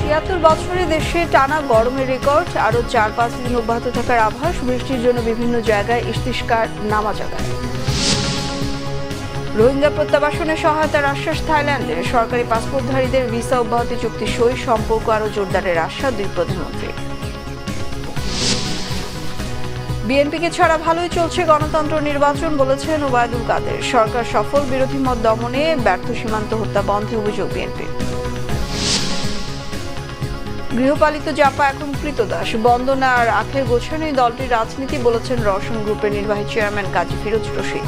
৭৬ বছরে দেশে টানা গরমের রেকর্ড, আরও ৪-৫ দিন অব্যাহত থাকার আভাস। বৃষ্টির জন্য বিভিন্ন জায়গায় ইস্তিস্কার নামাজাগায়। রোহিঙ্গা প্রত্যাবাসনে সহায়তার আশ্বাস থাইল্যান্ডের। সরকারি পাসপোর্টধারীদের ভিসা অব্যাহতি চুক্তি সই, সম্পর্ক আরও জোরদারের আশ্বাস দুই প্রধানমন্ত্রী। বিএনপিকে ছাড়া ভালোই চলছে গণতন্ত্র নির্বাচন, বলেছেন ওবায়দুল কাদের। সরকার সফল, বিরোধী মত দমনে ব্যর্থ, সীমান্ত হত্যা বন্ধে অভিযোগ বিএনপি। গৃহপালিত জাপা এখন কৃতদাস, বন্দনা আর আখের গোছানোই দলটির রাজনীতি, বলেছেন রওশন গ্রুপের নির্বাহী চেয়ারম্যান কাজী ফিরোজ রশিদ।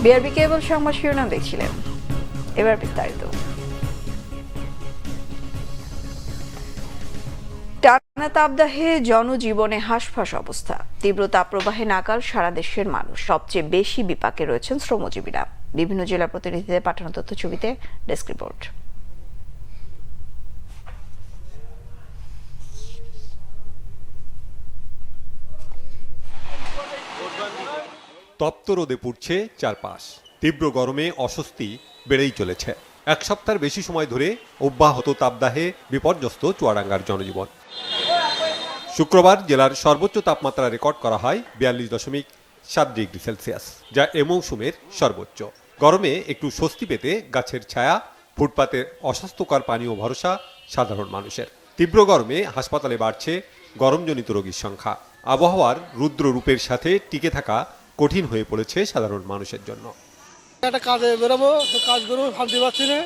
বিআরবি কেবল সংবাদ শিরোনাম দেখছিলেন, এবার বিস্তারিত। টানা তাপদাহে জনজীবনে হাঁসফাঁস অবস্থা। তীব্র তাপপ্রবাহে নাকাল সারা দেশের মানুষ। সবচেয়ে বেশি বিপাকে রয়েছেন শ্রমজীবীরা। বিভিন্ন জেলা প্রতিনিধিদের পাঠানো তথ্য ছবিতে ডেস্ক রিপোর্ট। তপ্ত রোদে পুড়ছে চারপাশ। তীব্র গরমে অস্বস্তি বেড়েই চলেছে। এক সপ্তাহের বেশি সময় ধরে অব্যাহত তাপদাহে বিপর্যস্ত চুয়াডাঙ্গার জনজীবন। শুক্রবার জেলার সর্বোচ্চ তাপমাত্রা রেকর্ড করা হয় 42.7 ডিগ্রি সেলসিয়াস, যা এ মৌসুমের সর্বোচ্চ। গরমে একটু স্বস্তি পেতে গাছের ছায়া, ফুটপাতে অস্বাস্থ্যকর পানীয় ভরসা সাধারণ মানুষের। তীব্র গরমে হাসপাতালে বাড়ছে গরমজনিত রোগীর সংখ্যা। আবহাওয়ার রুদ্র রূপের সাথে টিকে থাকা কঠিন হয়ে পড়েছে সাধারণ মানুষের জন্য। একটা কাজে বেরোবো, কাজ করবো, শান্তি পাচ্ছি না।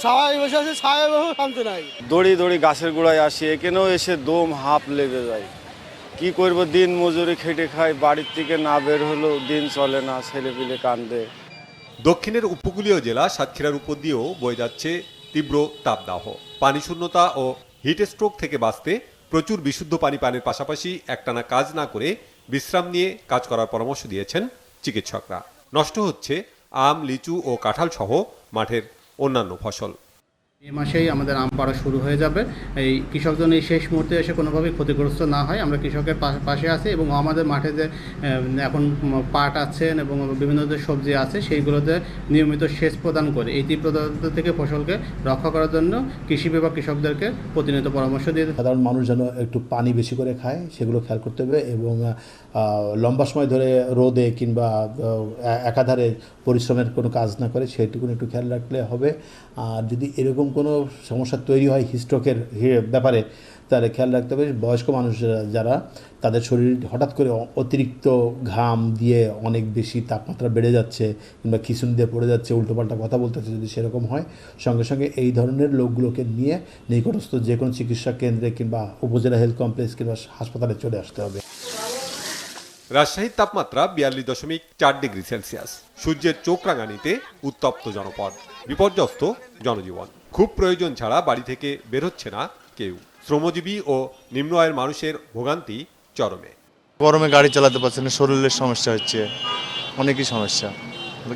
ছায়ায় বসে আছে, ছায়ায় বসে শান্তি নাই। দড়ি দড়ি গাছের গোড়ায় আসি, এখানেও এসে দম হাঁপ লেগে যায়। কি করব, দিন মজুরি খেটে খাই, বাড়ির থেকে না বের হলেও দিন চলে না, ছেলে পিলে কান্দে। দক্ষিণের উপকূলীয় জেলা সাতক্ষীরার উপর দিয়েও বয়ে যাচ্ছে তীব্র তাপদাহ। পানি শূন্যতা ও হিট স্ট্রোক থেকে বাঁচতে প্রচুর বিশুদ্ধ পানি পানের পাশাপাশি একটানা কাজ না করে বিশ্রাম নিয়ে কাজ করার পরামর্শ দিয়েছেন চিকিৎসকরা। নষ্ট হচ্ছে আম, লিচু ও কাঁঠাল সহ মাঠের অন্যান্য ফসল। এই মাসেই আমাদের আম পাড়া শুরু হয়ে যাবে। এই কৃষকজন এই শেষ মুহূর্তে এসে কোনোভাবেই ক্ষতিগ্রস্ত না হয়, আমরা কৃষকের পাশে আছি এবং আমাদের মাঠে যে এখন পাট আছেন এবং বিভিন্ন যে সবজি আছে সেইগুলোতে নিয়মিত সেচ প্রদান করে এই তীব্র থেকে ফসলকে রক্ষা করার জন্য কৃষি বিভাগ কৃষকদেরকে প্রতিনিয়ত পরামর্শ দিয়ে সাধারণ মানুষ যেন একটু পানি বেশি করে খায় সেগুলো খেয়াল করতে হবে এবং লম্বা সময় ধরে রোদে কিংবা একাধারে পরিশ্রমের কোনো কাজ না করে সেটুকু একটু খেয়াল রাখলে হবে। আর যদি এরকম কোনো সমস্যা তৈরি হয় হিস্ট্রোকের ব্যাপারে, তাহলে খেয়াল রাখতে হবে বয়স্ক মানুষরা যারা, তাদের শরীর হঠাৎ করে অতিরিক্ত ঘাম দিয়ে অনেক বেশি তাপমাত্রা বেড়ে যাচ্ছে কিংবা খিঁচুনি দিয়ে পড়ে যাচ্ছে, উল্টোপাল্টা কথা বলতেছে, যদি সেরকম হয় সঙ্গে সঙ্গে এই ধরনের লোকগুলোকে নিয়ে নিকটস্থ যে কোনো চিকিৎসা কেন্দ্রে কিংবা উপজেলা হেলথ কমপ্লেক্স কিংবা হাসপাতালে চলে আসতে হবে। রাজশাহীর তাপমাত্রা 42.4 ডিগ্রি সেলসিয়াস। সূর্যের চোখ রাঙানিতে উত্তপ্ত জনপদ, বিপর্যস্ত জনজীবন। খুব প্রয়োজন ছাড়া বাড়ি থেকে বের হচ্ছে না কেউ। শ্রমজীবী ও নিম্ন আয়ের মানুষের ভোগান্তি চরমে। গরমে গাড়ি চালাতে পারছে না, শরীরের সমস্যা হচ্ছে, অনেকই সমস্যা।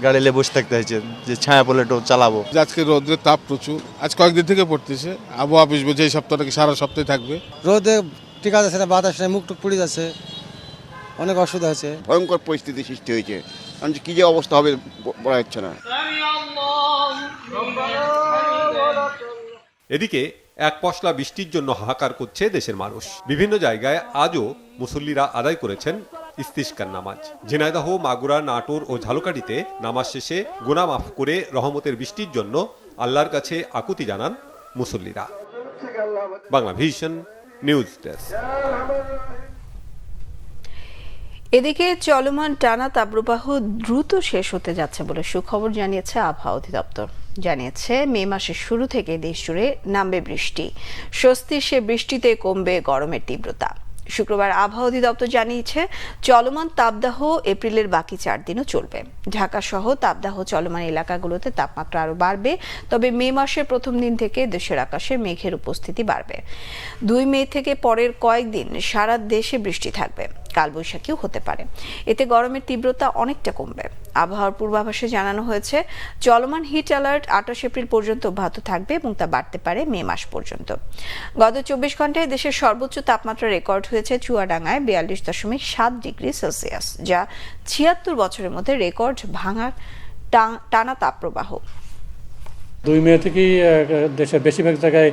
গাড়ি নিয়ে বসে থাকতে হচ্ছে যে ছায়া পড়লে একটু চালাবো। আজকে রোদের তাপ প্রচুর, আজ কয়েকদিন থেকে পড়তেছে। আবহাওয়া অফিস বলছে এই সপ্তাহটা কি সারা সপ্তাহে থাকবে। রোদে ঠিক আছে না, বাতাস নেই, মুখ টুক পুড়ে যাচ্ছে, অনেক অসুবিধা আছে। ভয়ঙ্কর পরিস্থিতি সৃষ্টি হয়েছে, কারণ কি যে অবস্থা হবে বলা যাচ্ছে না। এদিকে এক পশলা বৃষ্টির জন্য হাহাকার করছে দেশের মানুষ। বিভিন্ন জায়গায় আজও মুসল্লিরা আদায় করেছেন ইস্তিস্কার নামাজ। ঝিনাইদহ, মাগুরা, নাটোর ও ঝালকাঠিতে নামাজ শেষে গুনাহ মাফ করে রহমতের বৃষ্টির জন্য আল্লাহর কাছে আকুতি জানান মুসল্লিরা। Bangla vision news desk. এদিকে চলমান টানা তাপপ্রবাহ দ্রুত শেষ হতে যাচ্ছে বলে সুখবর জানিয়েছে আবহাওয়া অধিদপ্তর। জানিয়েছে মে মাসের শুরু থেকে দেশ জুড়ে নামবে বৃষ্টি। স্বস্তির সে বৃষ্টিতে কমবে গরমের তীব্রতা। শুক্রবার আবহাওয়া অধিদপ্তর জানিয়েছে চলমান তাপদাহ এপ্রিলের বাকি 4 দিনও চলবে। ঢাকা সহ তাপদাহ চলমান এলাকাগুলোতে তাপমাত্রা আরও বাড়বে, তবে মে মাসের প্রথম দিন থেকে দেশের আকাশে মেঘের উপস্থিতি বাড়বে। 2 মে থেকে পরের কয়েকদিন সারা দেশে বৃষ্টি থাকবে, কালবৈশাখীও হতে পারে। এতে গরমের তীব্রতা অনেকটা কমবে। আবহাওয়ার পূর্বাভাসে জানানো হয়েছে চলমান হিট অ্যালার্ট 28 এপ্রিল পর্যন্ত অব্যাহত থাকবে এবং তা বাড়তে পারে মে মাস পর্যন্ত। গত 24 ঘন্টায় দেশের সর্বোচ্চ তাপমাত্রা রেকর্ড হয়েছে চুয়াডাঙ্গায় 42.7 ডিগ্রি সেলসিয়াস, যা 76 বছরের মধ্যে রেকর্ড ভাঙার টানা তাপপ্রবাহ। 2 মে থেকেই দেশের বেশিরভাগ জায়গায়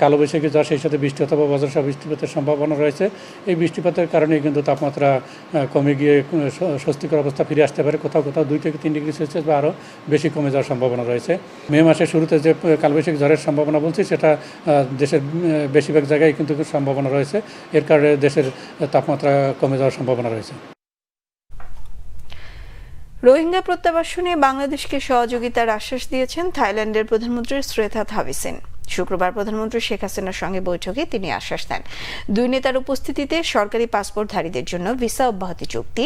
কালবৈশাখী ঝড় সেই সাথে বৃষ্টি অথবা বজ্রসহ বৃষ্টিপাতের সম্ভাবনা রয়েছে। এই বৃষ্টিপাতের কারণে কিন্তু তাপমাত্রা কমে গিয়ে স্বস্তিকর অবস্থা ফিরে আসতে পারে। কোথাও কোথাও 2 থেকে 3 ডিগ্রি সেলসিয়াস বা আরও বেশি কমে যাওয়ার সম্ভাবনা রয়েছে। মে মাসের শুরুতে যে কালবৈশাখী ঝড়ের সম্ভাবনা বলছি সেটা দেশের বেশিরভাগ জায়গায় কিন্তু সম্ভাবনা রয়েছে। এর কারণে দেশের তাপমাত্রা কমে যাওয়ার সম্ভাবনা রয়েছে। রোহিঙ্গা প্রত্যাবাসনে বাংলাদেশকে সহযোগিতার আশ্বাস দিয়েছেন থাইল্যান্ডের প্রধানমন্ত্রী শ্রেথা থাবিসিন। শুক্রবার প্রধানমন্ত্রী শেখ হাসিনার সঙ্গে বৈঠকে তিনি আশ্বাস দেন, 2 নেতার উপস্থিতিতে সরকারি পাসপোর্টধারীদের জন্য ভিসা অব্যাহতি চুক্তি,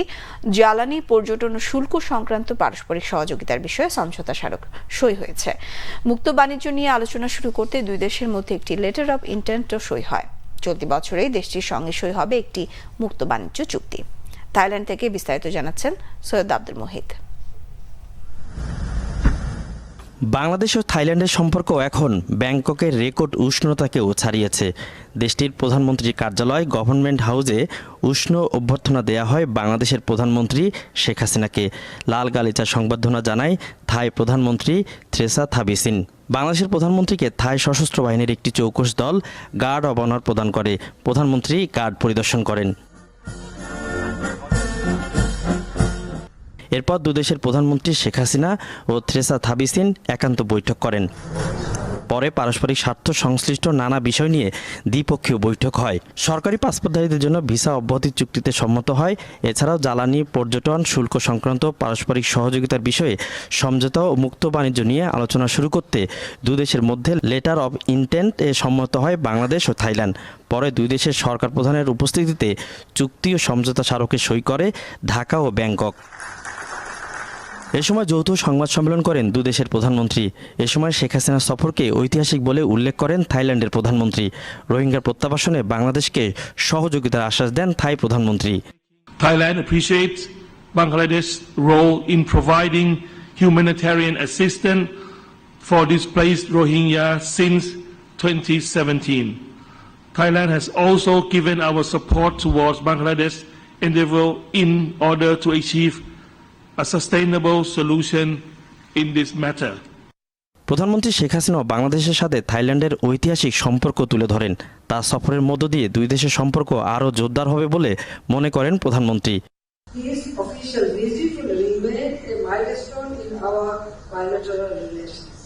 জ্বালানি, পর্যটন ও শুল্ক সংক্রান্ত পারস্পরিক সহযোগিতার বিষয়ে সমঝোতা স্মারক সই হয়েছে। মুক্ত বাণিজ্য নিয়ে আলোচনা শুরু করতে 2 দেশের মধ্যে একটি লেটার অব ইন্টেন্টও সই হয়। চলতি বছরেই দেশটির সঙ্গে সই হবে একটি মুক্ত বাণিজ্য চুক্তি। থাইল্যান্ড থেকে বিস্তারিত জানাচ্ছেন সৈয়দ আব্দুল মুহিত। বাংলাদেশ ও থাইল্যান্ডের সম্পর্ক এখন ব্যাংককের রেকর্ড উষ্ণতাকেও ছাড়িয়েছে। দেশটির প্রধানমন্ত্রীর কার্যালয় গভর্নমেন্ট হাউসে উষ্ণ অভ্যর্থনা দেয়া হয় বাংলাদেশের প্রধানমন্ত্রী শেখ হাসিনাকে। লাল গালিচা সংবর্ধনা জানায় থাই প্রধানমন্ত্রী থ্রেসা থাবিসিন। বাংলাদেশের প্রধানমন্ত্রীকে থাই সশস্ত্র বাহিনীর একটি চৌকস দল গার্ড অব অনার প্রদান করে। প্রধানমন্ত্রী গার্ড পরিদর্শন করেন। এরপর 2 দেশের প্রধানমন্ত্রী শেখ হাসিনা ও থ্রেসা থাবিসিন একান্ত বৈঠক করেন। পরে পারস্পরিক স্বার্থ সংশ্লিষ্ট নানা বিষয় নিয়ে দ্বিপক্ষীয় বৈঠক হয়। সরকারি পাসপোর্টধারীদের জন্য ভিসা অব্যাহতি চুক্তিতে সম্মত হয়। এছাড়াও জ্বালানি, পর্যটন, শুল্ক সংক্রান্ত পারস্পরিক সহযোগিতার বিষয়ে সমঝোতা ও মুক্ত বাণিজ্য নিয়ে আলোচনা শুরু করতে 2 দেশের মধ্যে লেটার অব ইন্টেন্ট এ সম্মত হয় বাংলাদেশ ও থাইল্যান্ড। পরে 2 দেশের সরকার প্রধানের উপস্থিতিতে চুক্তি ও সমঝোতা স্মারকে সই করে ঢাকা ও ব্যাংকক। এ সময় যৌথ সংবাদ সম্মেলন করেন 2 দেশের প্রধানমন্ত্রী। এ সময় শেখ হাসিনার সফরকে ঐতিহাসিক বলে উল্লেখ করেন থাইল্যান্ডের প্রধানমন্ত্রী। রোহিঙ্গা প্রত্যাবাসনে বাংলাদেশকে সহযোগিতার আশ্বাস দেন থাই প্রধানমন্ত্রী। Thailand appreciates Bangladesh's role in providing humanitarian assistance for displaced Rohingya since 2017. Thailand has also given our support towards Bangladesh's endeavor in order to achieve a sustainable solution in this matter. প্রধানমন্ত্রী শেখ হাসিনা বাংলাদেশের সাথে থাইল্যান্ডের ঐতিহাসিক সম্পর্ক তুলে ধরেন। তার সফরের মধ্য দিয়ে 2 দেশের সম্পর্ক আরও জোরদার হবে বলে মনে করেন প্রধানমন্ত্রী। This official visit will remain a milestone in our bilateral relations.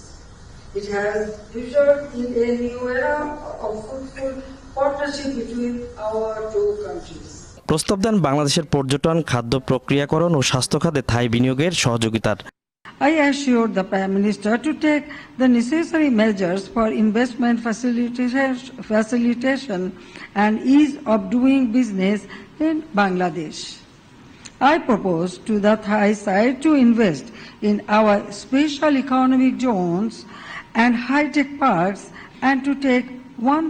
It has ushered in a new era of fruitful partnership between our 2 countries. প্রস্তাব দেন বাংলাদেশের পর্যটন, খাদ্য প্রক্রিয়াকরণ ও স্বাস্থ্য খাতে থাই বিনিয়োগের সহযোগিতার। I assure the Prime Minister to take the necessary measures for investment facilitation and ease of doing business in Bangladesh. I propose to the Thai side to invest in our special economic zones and high-tech parks and to take one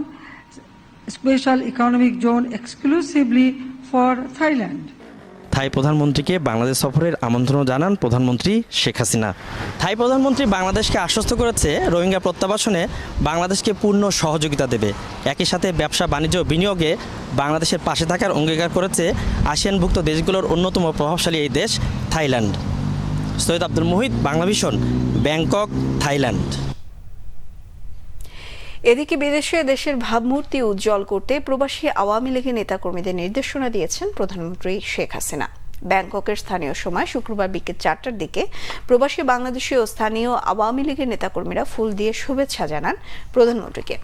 special economic zone exclusively for Thailand. থাই প্রধানমন্ত্রীকে বাংলাদেশ সফরের আমন্ত্রণ জানান প্রধানমন্ত্রী শেখ হাসিনা। থাই প্রধানমন্ত্রী বাংলাদেশকে আশ্বস্ত করেছে রোহিঙ্গা প্রত্যাবাসনে বাংলাদেশকে পূর্ণ সহযোগিতা দেবে। একই সাথে ব্যবসা, বাণিজ্য, বিনিয়োগে বাংলাদেশের পাশে থাকার অঙ্গীকার করেছে আসিয়ানভুক্ত দেশগুলোর অন্যতম প্রভাবশালী এই দেশ Thailand. Syed Abdul Muhit, Banglavision, Bangkok, Thailand. এদিকে বিদেশে দেশের ভাবমূর্তি উজ্জ্বল করতে প্রবাসী আওয়ামী লীগের নেতাকর্মীদের নির্দেশনা দিয়েছেন প্রধানমন্ত্রী শেখ হাসিনা। ব্যাংককের স্থানীয় সময় শুক্রবার বিকেল 4টার দিকে প্রবাসী বাংলাদেশি ও স্থানীয় আওয়ামী লীগের নেতাকর্মীরা ফুল দিয়ে শুভেচ্ছা জানান প্রধানমন্ত্রীকে।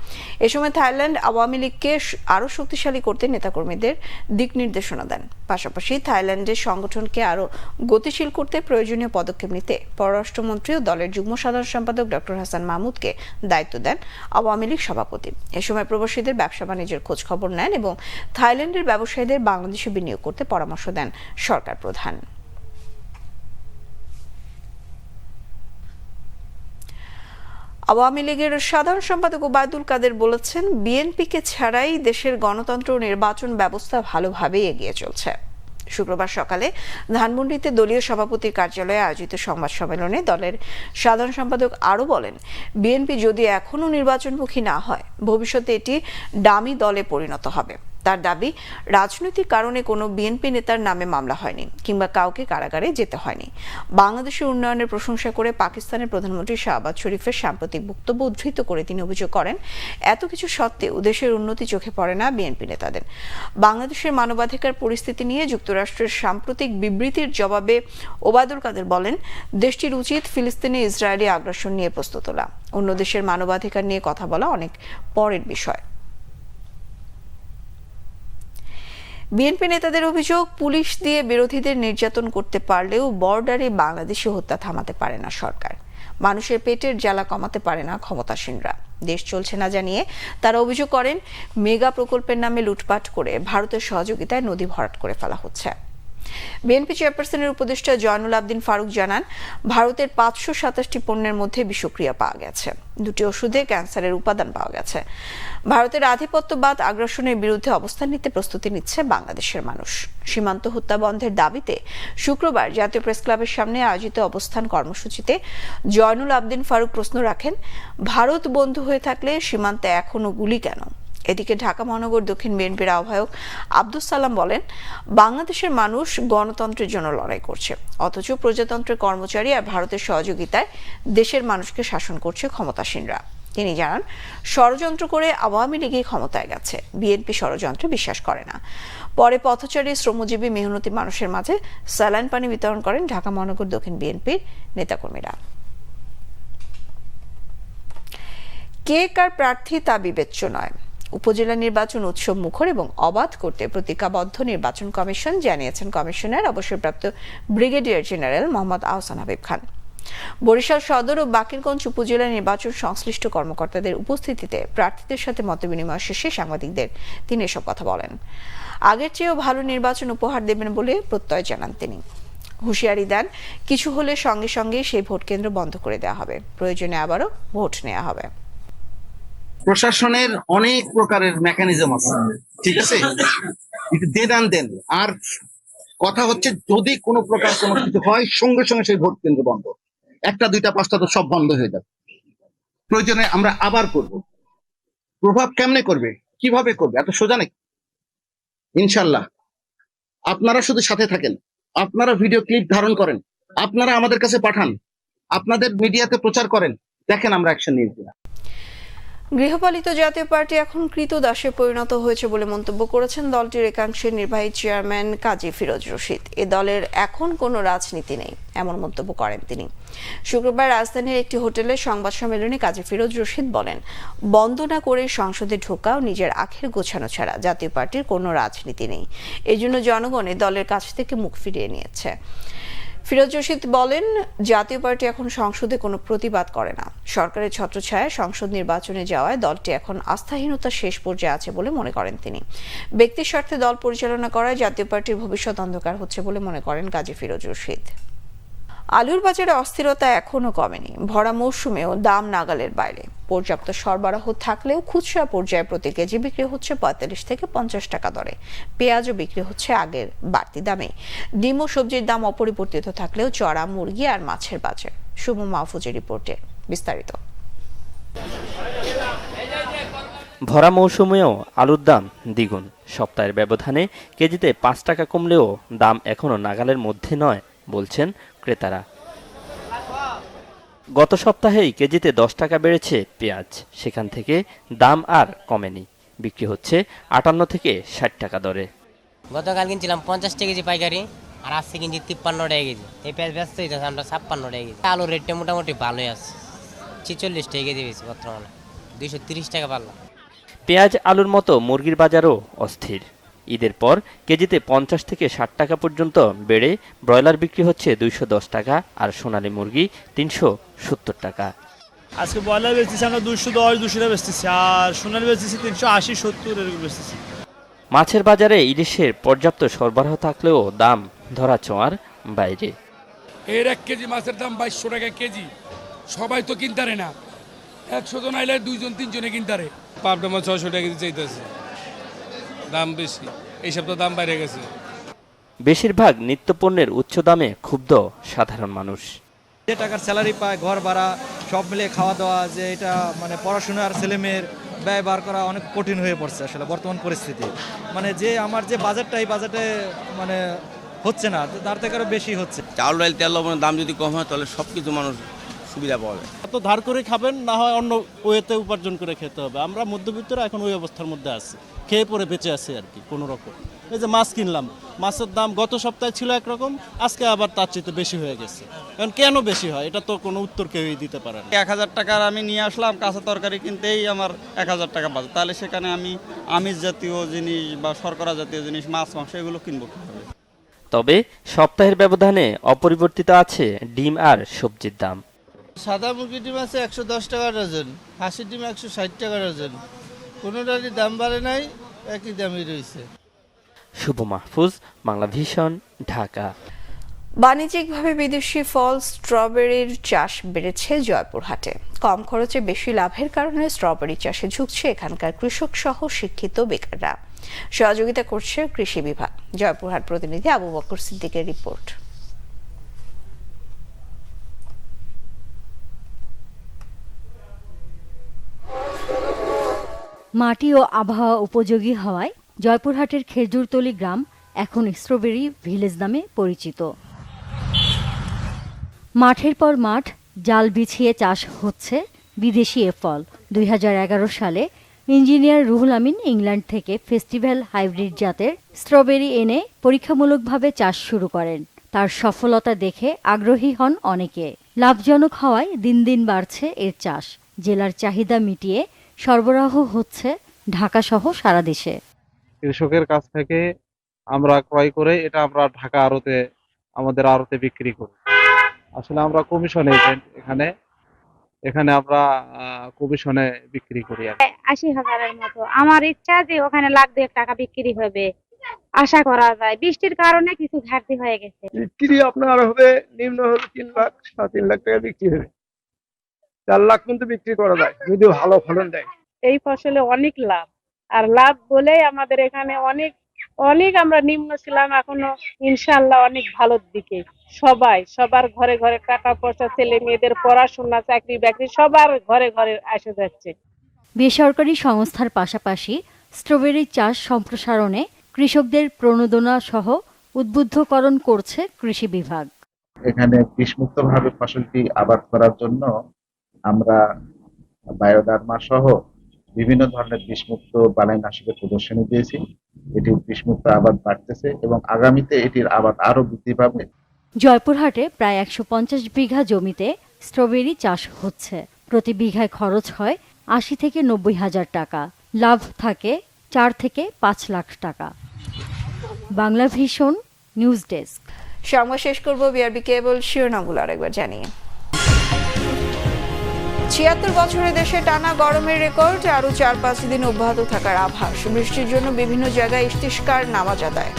এ সময় থাইল্যান্ড আওয়ামী লীগকে আরও শক্তিশালী করতে নেতাকর্মীদের দিক নির্দেশনা দেন। পাশাপাশি থাইল্যান্ডের সংগঠনকে আরও গতিশীল করতে প্রয়োজনীয় পদক্ষেপ নিতে পররাষ্ট্রমন্ত্রী ও দলের যুগ্ম সাধারণ সম্পাদক ডক্টর হাসান মাহমুদকে দায়িত্ব দেন আওয়ামী লীগ সভাপতি। এ সময় প্রবাসীদের ব্যবসা বাণিজ্যের খোঁজ খবর নেন এবং থাইল্যান্ডের ব্যবসায়ীদের বাংলাদেশে বিনিয়োগ করতে পরামর্শ দেন সরকার প্রধান। আওয়ামী লীগের সাধারণ সম্পাদক ওবায়দুল কাদের বলেছেন, বিএনপিকে ছাড়াই দেশের গণতন্ত্র ও নির্বাচন ব্যবস্থা ভালোভাবে এগিয়ে চলছে। শুক্রবার সকালে ধানমন্ডিতে দলীয় সভাপতির কার্যালয়ে আয়োজিত সংবাদ সম্মেলনে দলের সাধারণ সম্পাদক আরও বলেন, বিএনপি যদি এখনও নির্বাচনমুখী না হয় ভবিষ্যতে এটি ডামি দলে পরিণত হবে। তার দাবি, রাজনৈতিক কারণে কোনো বিএনপি নেতার নামে মামলা হয়নি কিংবা কাউকে কারাগারে যেতে হয়নি। বাংলাদেশের উন্নয়নের প্রশংসা করে পাকিস্তানের প্রধানমন্ত্রী শাহবাজ শরীফের সাম্প্রতিক বক্তব্য উদ্ধৃত করে তিনি অভিযোগ করেন, এত কিছু সত্ত্বেও দেশের উন্নতি চোখে পড়ে না বিএনপি নেতাদের। বাংলাদেশের মানবাধিকার পরিস্থিতি নিয়ে যুক্তরাষ্ট্রের সাম্প্রতিক বিবৃতির জবাবে ওবায়দুল কাদের বলেন, দেশটির উচিত ফিলিস্তিনে ইসরায়েলি আগ্রাসন নিয়ে প্রশ্ন তোলা। অন্য দেশের মানবাধিকার নিয়ে কথা বলা অনেক পরের বিষয়। বিএনপি নেতাদের অভিযোগ, পুলিশ দিয়ে বিরোধীদের নির্যাতন করতে পারলেও বর্ডারে বাংলাদেশি হত্যা থামাতে পারে না সরকার। মানুষের পেটের জ্বালা কমাতে পারে না ক্ষমতাসীনরা। দেশ চলছে না জানিয়ে তারা অভিযোগ করেন, মেগা প্রকল্পের নামে লুটপাট করে ভারতের সহযোগিতায় নদী ভরাট করে ফেলা হচ্ছে। বিএনপি চেয়ারপারসনের উপদেষ্টা জয়নুল আবদিন ফারুক জানান, ভারতের 527টি পণ্যের মধ্যে বিষক্রিয়া পাওয়া গেছে, 2টি ওষুধে ক্যান্সারের উপাদান পাওয়া গেছে। ভারতের আধিপত্যবাদ আগ্রাসনের বিরুদ্ধে অবস্থান নিতে প্রস্তুতি নিচ্ছে বাংলাদেশের মানুষ। সীমান্ত হত্যা বন্ধের দাবিতে শুক্রবার জাতীয় প্রেস ক্লাবের সামনে আয়োজিত অবস্থান কর্মসূচিতে জয়নুল আবদিন ফারুক প্রশ্ন রাখেন, ভারত বন্ধু হয়ে থাকলে সীমান্তে এখনো গুলি কেন? এদিকে ঢাকা মহানগর দক্ষিণ বিএনপির আহ্বায়ক আব্দুস সালাম বলেন, বাংলাদেশের মানুষ গণতন্ত্রের জন্য লড়াই করছে, অথচ প্রজাতন্ত্রের কর্মচারী আর ভারতের সহযোগিতায় দেশের মানুষকে শাসন করছে ক্ষমতাসীনরা। তিনি জানান, ষড়যন্ত্র করে আওয়ামী লীগই ক্ষমতায় গেছে, বিএনপি ষড়যন্ত্রে বিশ্বাস করে না। পরে পথচারী, শ্রমজীবী, মেহনতি মানুষের মাঝে স্যালাইন পানি বিতরণ করেন ঢাকা মহানগর দক্ষিণ বিএনপির নেতাকর্মীরা। কে কার প্রার্থী তা বিবেচ্য নয়। উপজেলা নির্বাচন উৎসব মুখর এবং অবাধ করতে প্রতিজ্ঞাবদ্ধ নির্বাচন কমিশন, জানিয়েছেন কমিশনার অবসরপ্রাপ্ত ব্রিগেডিয়ার জেনারেল মোহাম্মদ আহসান হাবিব খান। বরিশাল সদর ও বাকেরগঞ্জ উপজেলা নির্বাচন সংশ্লিষ্ট কর্মকর্তাদের উপস্থিতিতে প্রার্থীদের সাথে মতবিনিময় শেষে সাংবাদিকদের তিনি এসব কথা বলেন। আগের চেয়েও ভালো নির্বাচন উপহার দেবেন বলে প্রত্যয় জানান তিনি। হুঁশিয়ারি দেন, কিছু হলে সঙ্গে সঙ্গে সেই ভোট কেন্দ্র বন্ধ করে দেওয়া হবে, প্রয়োজনে আবারও ভোট নেওয়া হবে। প্রশাসনের অনেক প্রকারের মেকানিজম আছে, ঠিক আছে, দেন আর কথা হচ্ছে, যদি কোনো প্রকার কোনো কিছু হয় সঙ্গে সঙ্গে সেই ভোট কেন্দ্র বন্ধ, 1টা 2টা 5টা তো সব বন্ধ হয়ে যাবে। প্রয়োজনে আমরা আবার করব। প্রভাব কেমনে করবে, কিভাবে করবে, এত সোজা নাকি? ইনশাল্লাহ আপনারা শুধু সাথে থাকেন, আপনারা ভিডিও ক্লিপ ধারণ করেন, আপনারা আমাদের কাছে পাঠান, আপনাদের মিডিয়াতে প্রচার করেন, দেখেন আমরা অ্যাকশন নিয়ে কিনা। গৃহপালিত জাতীয় পার্টি এখন কৃতদাসে পরিণত হয়েছে বলে মন্তব্য করেছেন দলটির একাংশের নির্বাহী চেয়ারম্যান কাজী ফিরোজ রশিদ। এ দলের এখন কোনো রাজনীতি নেই, এমন মন্তব্য করেন তিনি। শুক্রবার রাজধানীর একটি হোটেলে সংবাদ সম্মেলনে কাজী ফিরোজ রশিদ বলেন, বন্দনা করে সংসদে ঢোকা ও নিজের আখের গোছানো ছাড়া জাতীয় পার্টির কোনো রাজনীতি নেই। এজন্য জনগণ এ দলের কাছ থেকে মুখ ফিরিয়ে নিয়েছে। ফিরোজ রশিদ বলেন, জাতীয় পার্টি এখন সংসদে কোনো প্রতিবাদ করে না। সরকারের ছত্রছায়ায় সংসদ নির্বাচনে যাওয়ায় দলটি এখন আস্থাহীনতার শেষ পর্যায়ে আছে বলে মনে করেন তিনি। ব্যক্তির স্বার্থে দল পরিচালনা করায় জাতীয় পার্টির ভবিষ্যৎ অন্ধকার হচ্ছে বলে মনে করেন কাজী ফিরোজ রশিদ। আলুর বাজারে অস্থিরতা এখনো কমেনি। ভরা মৌসুমেও দাম নাগালের বাইরে। পর্যাপ্ত সরবরাহ থাকলেও খুচরা পর্যায়ে প্রতি কেজি বিক্রি হচ্ছে 45 থেকে 50 টাকা দরে। পেঁয়াজও বিক্রি হচ্ছে আগের বাড়তি দামে। ডিম ও সবজির দাম অপরিবর্তিত থাকলেও চড়া মুরগি আর মাছের বাজার। শুভ মাহফুজের রিপোর্টে বিস্তারিত। ভরা মৌসুমেও আলুর দাম দ্বিগুণ। সপ্তাহের ব্যবধানে কেজিতে 5 টাকা কমলেও দাম এখনো নাগালের মধ্যে নয় বলছেন ক্রেতারা। গত সপ্তাহেই কেজিতে 10 টাকা বেড়েছে পেঁয়াজ, সেখান থেকে দাম আর কমেনি। বিক্রি হচ্ছে 58 থেকে 60 টাকা দরে। গতকাল কিনছিলাম 50 টাকা কেজি পাইকারি, আর আজকে কিনছি 53 টাকা কেজি। এই পেঁয়াজ ব্যস্ত হইতেছে আমরা 56 টাকা কেজি। আলুর রেটটা মোটামুটি ভালোই আছে, 46 টাকা কেজি বেশি বর্তমানে, 230 টাকা পারলাম। পেঁয়াজ আলুর মতো মুরগির বাজারও অস্থির। ঈদের পর কেজিতে 50 থেকে 60 টাকা পর্যন্ত বেড়ে ব্রয়লার বিক্রি হচ্ছে 210 টাকা আর সোনালী মুরগি 370 টাকা। আজকে ব্রয়লার বেচতেছি আমরা 210 200 বেচতেছি, আর সোনালী বেচতেছি 380 70 এরকম বেচতেছি। মাছের বাজারে ইলিশের পর্যাপ্ত সরবরাহ থাকলেও দাম ধরা ছোঁয়ার বাইরে। এর 1 কেজি মাছের দাম 2200 টাকা কেজি। সবাই তো কিনতারে না, 100 জন আইলে 2 জন 3 জনে কিনতারে। পাবদা মাছ 600 টাকা কেজি চাইতেছে, দাম বেশি, এই সপ্তাহে দাম বেড়ে গেছে। বেশিরভাগ নিত্যপণ্যের উচ্চ দামে ক্ষুব্ধ সাধারণ মানুষ। যে টাকার স্যালারি পায়, ঘর ভাড়া সব মিলে খাওয়া দাওয়া, যে এটা মানে পড়াশোনার ছেলেমেয়ের ব্যয় বার করা অনেক কঠিন হয়ে পড়ছে আসলে বর্তমান পরিস্থিতি। মানে যে আমার যে বাজেটটা, এই বাজেটে মানে হচ্ছে না, তার থেকে আরও বেশি হচ্ছে। চাউল ডাল তেল লবণের দাম যদি কম হয় তাহলে সব কিছু মানুষ সুবিধা পাওয়া যায়। এত ধার করে খাবেন, না হয় অন্য ওয়েতে উপার্জন করে খেতে হবে। আমরা মধ্যবিত্তরা এখন ওই অবস্থার মধ্যে আছি, খেয়ে পরে বেঁচে আছি আর কি কোনো রকম। এই যে মাছ কিনলাম, মাছের দাম গত সপ্তাহে ছিল একরকম, আজকে আবার তার চেয়ে বেশি হয়ে গেছে। এখন কেন বেশি হয় এটা তো কোনো উত্তর কেউই দিতে পারে না। 1000 টাকার আমি নিয়ে আসলাম কাঁচা তরকারি কিনতেই আমার 1000 টাকা বাজে, তাহলে সেখানে আমি আমিষ জাতীয় জিনিস বা শর্করা জাতীয় জিনিস, মাছ মাংস এগুলো কিনবো কীভাবে? তবে সপ্তাহের ব্যবধানে অপরিবর্তিত আছে ডিম আর সবজির দাম। সাদা মুরগির ডিম আছে 110 টাকা ডজন, হাঁসের ডিম 160 টাকা ডজন। কোনোটারই দাম বাড়ে নাই, একই দামই রয়েছে। শুভ মাহফুজ, বাংলা ভিশন, ঢাকা। বাণিজ্যিকভাবে বিদেশি ফল স্ট্রবেরির চাষ বেড়েছে জয়পুরহাটে। কম খরচে বেশি লাভের কারণে স্ট্রবেরি চাষে ঝুঁকছে এখানকার কৃষক সহ শিক্ষিত বেকাররা। সহযোগিতা করছে কৃষি বিভাগ। জয়পুরহাট প্রতিনিধি আবু বকর সিদ্দিকের রিপোর্ট। মাটি ও আবহাওয়া উপযোগী হওয়ায় জয়পুরহাটের খেজুরতলি গ্রাম এখন স্ট্রবেরি ভিলেজ নামে পরিচিত। মাঠের পর মাঠ জাল বিছিয়ে চাষ হচ্ছে বিদেশি এ ফল। 2011 সালে ইঞ্জিনিয়ার রুহুল আমিন ইংল্যান্ড থেকে ফেস্টিভ্যাল হাইব্রিড জাতের স্ট্রবেরি এনে পরীক্ষামূলকভাবে চাষ শুরু করেন। তার সফলতা দেখে আগ্রহী হন অনেকে। লাভজনক হওয়ায় দিন দিন বাড়ছে এর চাষ। জেলার চাহিদা মিটিয়ে সরবরাহ হচ্ছে ঢাকা সহ সারা দেশে। কৃষকের কাছ থেকে আমরা ক্রয় করে এটা আমরা ঢাকা আড়তে, আমাদের আড়তে বিক্রি করি। আসলে আমরা কমিশন এজেন্ট, এখানে আমরা কমিশনে বিক্রি করি। 80,000-এর মতো। আমার ইচ্ছা যে ওখানে লাখ 2 টাকা বিক্রি হবে, আশা করা যায়। বৃষ্টির কারণে কিছু ঘাটতি হয়ে গেছে। বিক্রি আপনার হবে নিম্ন হলে 3 লাখ, 3.5 লাখ টাকা বিক্রি হবে। 4 লাখ কিন্তু বিক্রি করা যায় যদি ভালো ফলন দেয়। এই ফসলে অনেক লাভ, আর লাভ বলেই আমাদের এখানে অনেক আমরা নিম্ন ছিলাম, এখনো ইনশাআল্লাহ অনেক ভালোর দিকে। সবার ঘরে ঘরে টাকা পয়সা, ছেলে মেয়েদের পড়াশোনা, চাকরি বাকরি সবার ঘরে ঘরে এসে যাচ্ছে। বেসরকারি সংস্থার পাশাপাশি স্ট্রবেরি চাষ সম্প্রসারণে কৃষকদের প্রণোদনা সহ উদ্বুদ্ধকরণ করছে কৃষি বিভাগ। এখানে বিষমুক্তভাবে ফসলটি আবাদ করার জন্য আমরা বায়োডার্মা সহ বিভিন্ন ধরনের বিষমুক্ত বালাইনাশকের প্রদর্শনী দিয়েছি। এটির বিষমুক্ত আবাদ বাড়তেছে এবং আগামীতে এটির আবাদ আরো বৃদ্ধি পাবে। জয়পুরহাটে প্রায় 150 বিঘা জমিতে স্ট্রবেরি চাষ হচ্ছে। প্রতি বিঘায় খরচ হয় 80 থেকে 90 হাজার টাকা। লাভ থাকে 4 থেকে 5 লাখ টাকা। Bangla vision news desk. সংবাদ শেষ করব বিআরবি কেবল শিরোনামগুলো আরেকবার জানিয়ে। 76 বছরে দেশে টানা গরমের রেকর্ড, আরো 4-5 দিন অব্যাহত থাকার আভাস। বৃষ্টির জন্য বিভিন্ন জায়গায় ইস্তিস্কার নামাজ আদায়।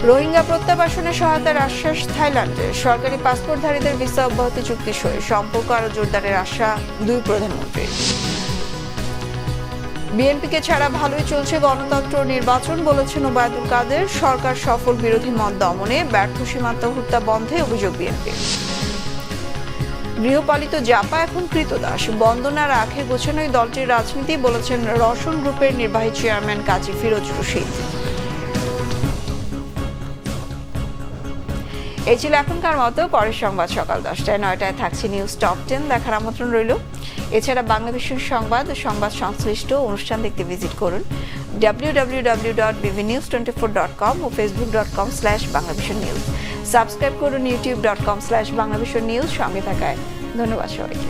রোহিঙ্গা প্রত্যাবাসনে সহায়তার আশ্বাস থাইল্যান্ডের। সরকারি পাসপোর্টধারীদের ভিসা অব্যাহতি চুক্তি সই। সম্পর্ক আরো জোরদারের আশা 2 প্রধানমন্ত্রীর। বিএনপিকে ছাড়া ভালোই চলছে গণতন্ত্র নির্বাচন, বলেছেন ওবায়দুল কাদের। সরকার সফল বিরোধী মত দমনে ব্যর্থ, সীমান্ত হত্যা বন্ধে অভিযোগ বিএনপি। গৃহপালিত জাপা এখন কৃতদাস, বন্দনার আখে গোছানোই দলটির রাজনীতি, বলেছেন রওশন গ্রুপের নির্বাহী চেয়ারম্যান কাজী ফিরোজ রশিদ। এই ছিল এখনকার মতো। পরের সংবাদ সকাল 10টায়, 9টায় থাকছে নিউজ টপ 10 দেখার আমন্ত্রণ রইল। এছাড়া বাংলাদেশের সংবাদ ও সংবাদ সংশ্লিষ্ট অনুষ্ঠান দেখতে ভিজিট করুন www.bvnews24.com ও facebook.com/banglavisionnews। সাবস্ক্রাইব করুন youtube.com/banglavisionnews। সঙ্গে থাকায় ধন্যবাদ সবাইকে।